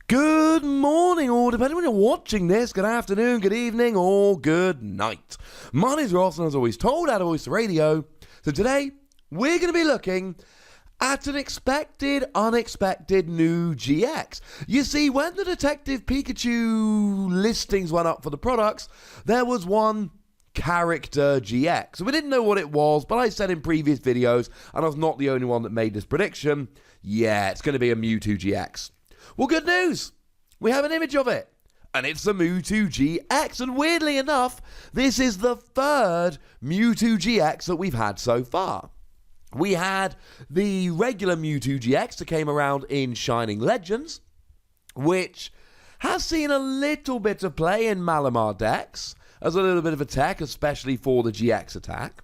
Good morning, or depending on when you're watching this, good afternoon, good evening, or good night. My name's Ross, and as always told out of Voice Radio. So today, we're going to be looking at an unexpected new GX. You see, when the Detective Pikachu listings went up for the products, there was one character GX. So we didn't know what it was, but I said in previous videos, and I was not the only one that made this prediction, yeah, it's going to be a Mewtwo GX. Well, good news. We have an image of it. And it's the Mewtwo GX. And weirdly enough, this is the third Mewtwo GX that we've had so far. We had the regular Mewtwo GX that came around in Shining Legends, which has seen a little bit of play in Malamar decks as a little bit of a tech, especially for the GX attack.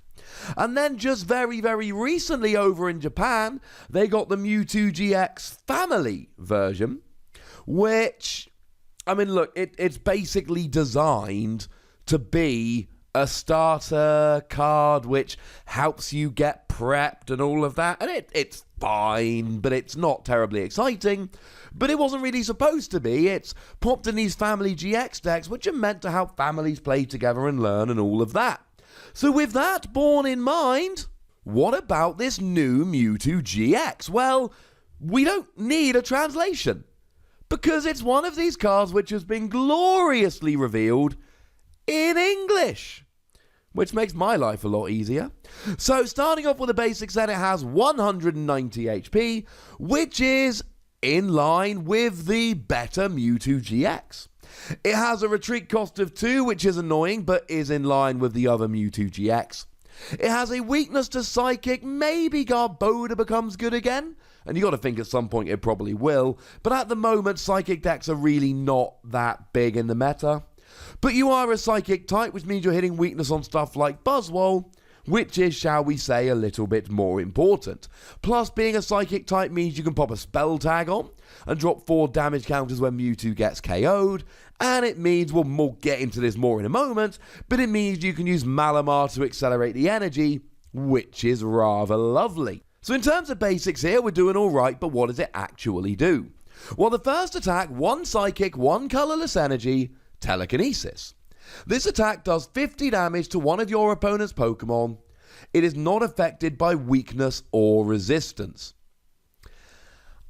And then just very, very recently over in Japan, they got the Mewtwo GX family version, which, I mean, look, it's basically designed to be a starter card which helps you get prepped and all of that. And it's fine, but it's not terribly exciting. But it wasn't really supposed to be. It's popped in these family GX decks, which are meant to help families play together and learn and all of that. So with that borne in mind, what about this new Mewtwo GX? Well, we don't need a translation, because it's one of these cards which has been gloriously revealed in English, which makes my life a lot easier. So starting off with the basics, then it has 190 HP, which is in line with the better Mewtwo GX. It has a retreat cost of 2, which is annoying, but is in line with the other Mewtwo GX. It has a weakness to Psychic. Maybe Garboda becomes good again, and you got to think at some point it probably will, but at the moment Psychic decks are really not that big in the meta. But you are a Psychic type, which means you're hitting weakness on stuff like Buzzwole, which is, shall we say, a little bit more important. Plus, being a Psychic type means you can pop a spell tag on and drop 4 damage counters when Mewtwo gets KO'd, and it means, we'll get into this more in a moment, but it means you can use Malamar to accelerate the energy, which is rather lovely. So in terms of basics here, we're doing alright, but what does it actually do? Well, the first attack, 1 Psychic, 1 colourless energy, Telekinesis. This attack does 50 damage to one of your opponent's Pokemon. It is not affected by weakness or resistance.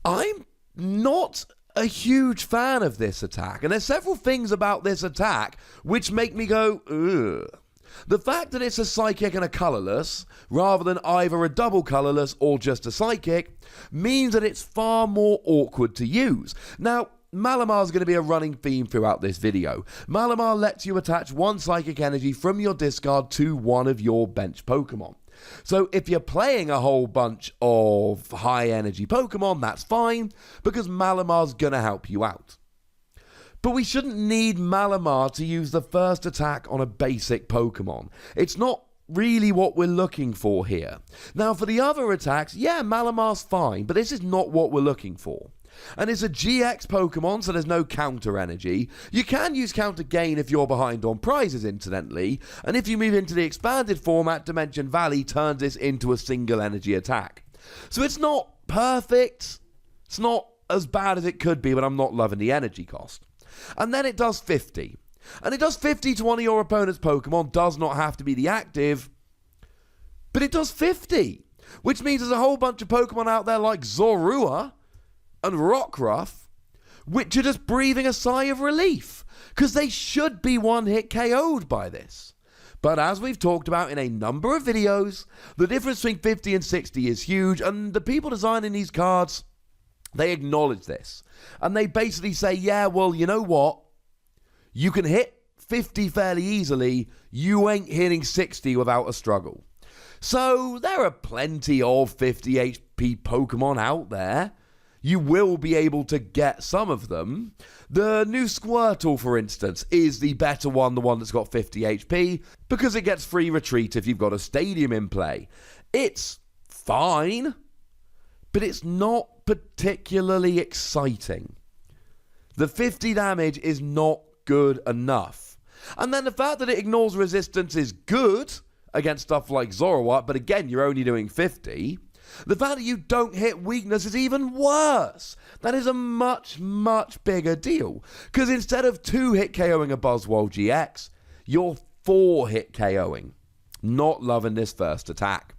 I'm not a huge fan of this attack, and there's several things about this attack which make me go, ugh. The fact that it's a Psychic and a colourless, rather than either a double colourless or just a Psychic, means that it's far more awkward to use. Now, Malamar is going to be a running theme throughout this video. Malamar lets you attach 1 Psychic energy from your discard to one of your bench Pokemon. So if you're playing a whole bunch of high energy Pokemon, that's fine, because Malamar's going to help you out. But we shouldn't need Malamar to use the first attack on a basic Pokemon. It's not really what we're looking for here. Now for the other attacks, yeah, Malamar's fine, but this is not what we're looking for. And it's a GX Pokemon, so there's no counter energy. You can use counter gain if you're behind on prizes, incidentally, and if you move into the expanded format, Dimension Valley turns this into a single energy attack. So it's not perfect, it's not as bad as it could be, but I'm not loving the energy cost. And then it does 50. And it does 50 to one of your opponent's Pokemon, does not have to be the active, but it does 50, which means there's a whole bunch of Pokemon out there like Zorua and Rockruff, which are just breathing a sigh of relief, because they should be one-hit KO'd by this. But as we've talked about in a number of videos, the difference between 50 and 60 is huge, and the people designing these cards, they acknowledge this. And they basically say, yeah, well, you know what? You can hit 50 fairly easily, you ain't hitting 60 without a struggle. So there are plenty of 50 HP Pokemon out there. You will be able to get some of them. The new Squirtle, for instance, is the better one, the one that's got 50 HP, because it gets free retreat if you've got a stadium in play. It's fine, but it's not particularly exciting. The 50 damage is not good enough. And then the fact that it ignores resistance is good against stuff like Zoroark, but again, you're only doing 50. The fact that you don't hit weakness is even worse. That is a much, much bigger deal. Because instead of 2-hit KOing a Buzzwole GX, you're 4-hit KOing. Not loving this first attack.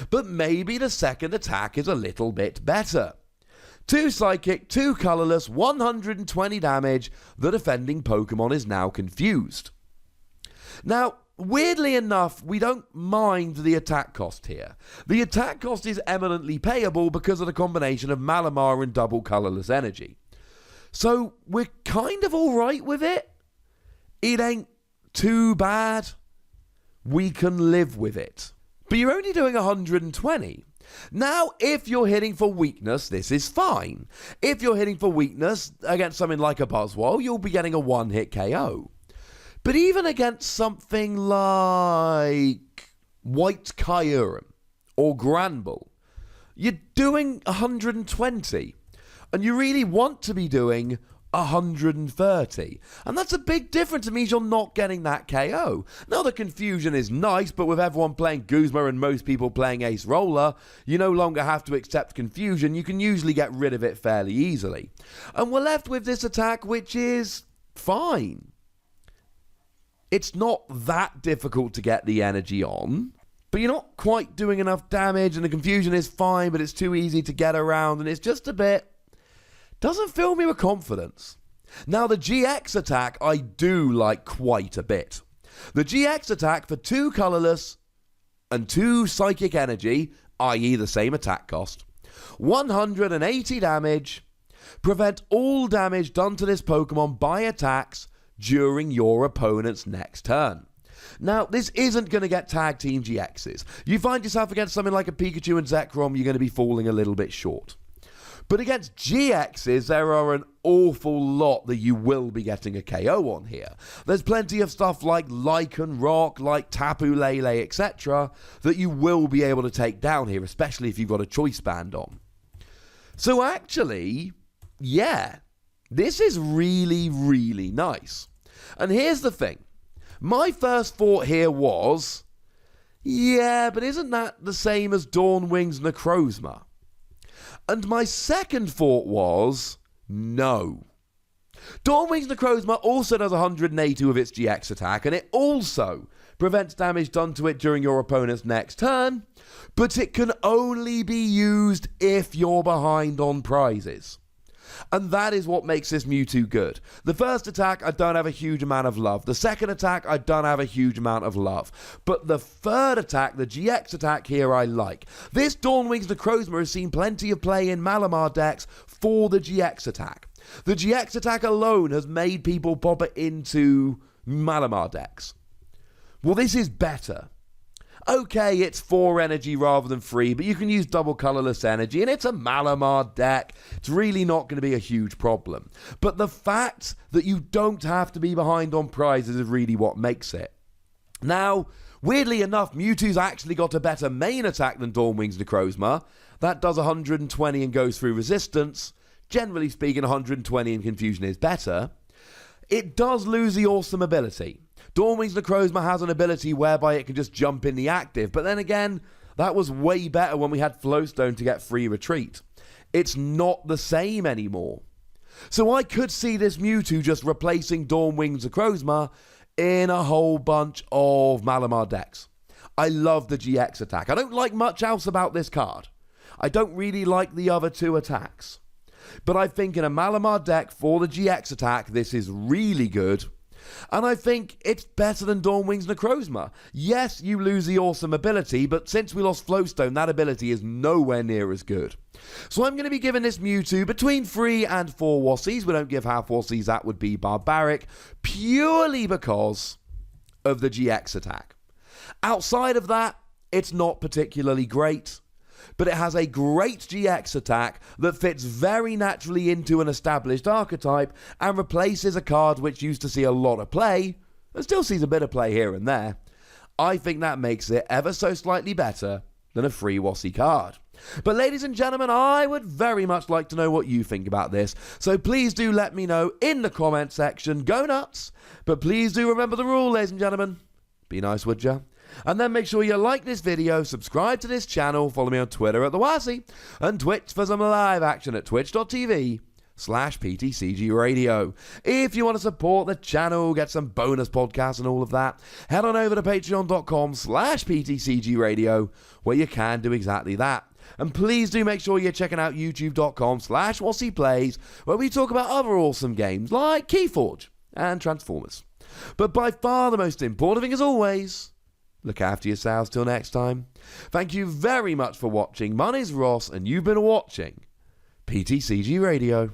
But maybe the second attack is a little bit better. 2 Psychic, 2 Colorless, 120 damage. The defending Pokemon is now confused. Now, weirdly enough, we don't mind the attack cost here. The attack cost is eminently payable because of the combination of Malamar and double Colorless Energy. So, we're kind of alright with it. It ain't too bad. We can live with it. But you're only doing 120. Now, if you're hitting for weakness, this is fine. If you're hitting for weakness against something like a Buzzwole, you'll be getting a 1-hit KO. But even against something like White Kyurem or Granbull, you're doing 120. And you really want to be doing 130. And that's a big difference. It means you're not getting that KO. Now, the confusion is nice, but with everyone playing Guzma and most people playing Ace Roller, you no longer have to accept confusion. You can usually get rid of it fairly easily. And we're left with this attack, which is fine. It's not that difficult to get the energy on, but you're not quite doing enough damage, and the confusion is fine, but it's too easy to get around, and it's just a bit... doesn't fill me with confidence. Now, the GX attack I do like quite a bit. The GX attack for 2 Colorless and 2 Psychic Energy, i.e. the same attack cost, 180 damage, prevent all damage done to this Pokemon by attacks during your opponent's next turn. Now, this isn't going to get Tag Team GXs. You find yourself against something like a Pikachu and Zekrom, you're going to be falling a little bit short. But against GXs, there are an awful lot that you will be getting a KO on here. There's plenty of stuff like Lycan Rock, like Tapu Lele, etc. that you will be able to take down here, especially if you've got a Choice Band on. So actually, yeah, this is really, really nice. And here's the thing. My first thought here was, yeah, but isn't that the same as Dawnwing's Necrozma? And my second thought was, no. Dawnwing's Necrozma also does 180 with its GX attack, and it also prevents damage done to it during your opponent's next turn, but it can only be used if you're behind on prizes. And that is what makes this Mewtwo good. The first attack, I don't have a huge amount of love. The second attack, I don't have a huge amount of love. But the third attack, the GX attack here, I like. This Dawnwing's Necrozma has seen plenty of play in Malamar decks for the GX attack. The GX attack alone has made people pop it into Malamar decks. Well, this is better. Okay, it's 4 energy rather than 3, but you can use double Colorless Energy, and it's a Malamar deck. It's really not going to be a huge problem. But the fact that you don't have to be behind on prizes is really what makes it. Now, weirdly enough, Mewtwo's actually got a better main attack than Dawnwing's Necrozma. That does 120 and goes through resistance. Generally speaking, 120 in confusion is better. It does lose the awesome ability. Dawnwing's Necrozma has an ability whereby it can just jump in the active, but then again, that was way better when we had Flowstone to get free retreat. It's not the same anymore. So I could see this Mewtwo just replacing Dawnwing's Necrozma in a whole bunch of Malamar decks. I love the GX attack. I don't like much else about this card. I don't really like the other 2 attacks. But I think in a Malamar deck for the GX attack, this is really good. And I think it's better than Dawnwing's Necrozma. Yes, you lose the awesome ability, but since we lost Flowstone, that ability is nowhere near as good. So I'm going to be giving this Mewtwo between 3 and 4 Wassies. We don't give half Wassies, that would be barbaric, purely because of the GX attack. Outside of that, it's not particularly great, but it has a great GX attack that fits very naturally into an established archetype and replaces a card which used to see a lot of play, and still sees a bit of play here and there. I think that makes it ever so slightly better than a free Wossie card. But ladies and gentlemen, I would very much like to know what you think about this, so please do let me know in the comment section. Go nuts, but please do remember the rule, ladies and gentlemen. Be nice, would ya? And then make sure you like this video, subscribe to this channel, follow me on Twitter at the Wazzy, and Twitch for some live action at twitch.tv/PTCGRadio. If you want to support the channel, get some bonus podcasts and all of that, head on over to patreon.com/PTCGRadio, where you can do exactly that. And please do make sure you're checking out youtube.com/WassyPlays, where we talk about other awesome games like Keyforge and Transformers. But by far the most important thing, as always, look after yourselves till next time. Thank you very much for watching. My name's Ross, and you've been watching PTCG Radio.